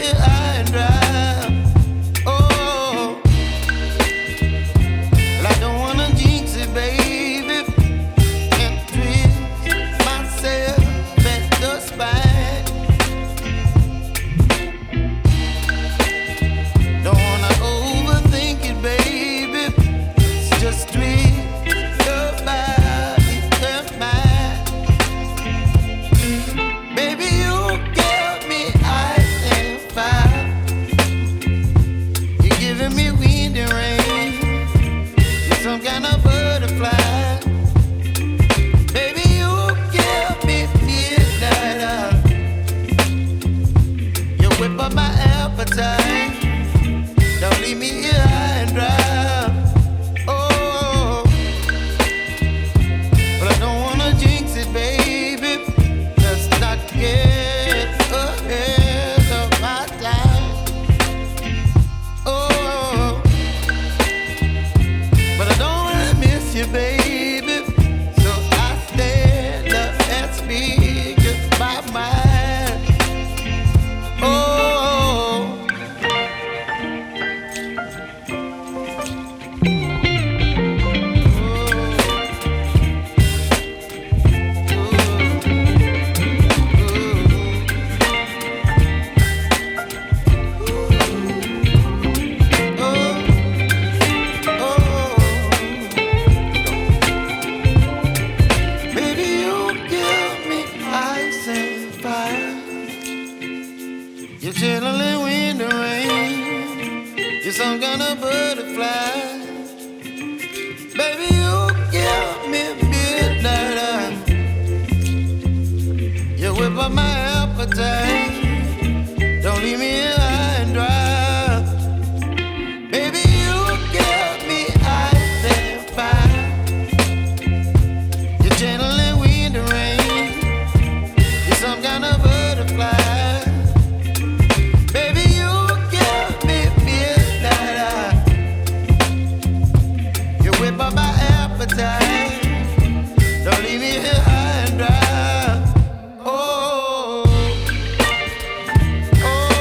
here high and dry. Oh, well, I don't wanna jinx it, baby, and twist myself at the spine. Don't wanna overthink it, baby. It's just twist your body and mine. Baby, you give me ice and fire. You're giving me wind and rain. You're some kind of butterfly. Baby, you give me midnight. You whip up my appetite. Don't leave me here high and dry. Oh, but I don't wanna jinx it, baby. Let's not get ahead of my time. Oh, but I don't wanna miss you, baby. So I stand up and speak my mind. Oh. Baby, you give me ice and fire. You're chilling wind and rain. You're some kind of butterfly. Baby, you give me midnight. You whip up my appetite.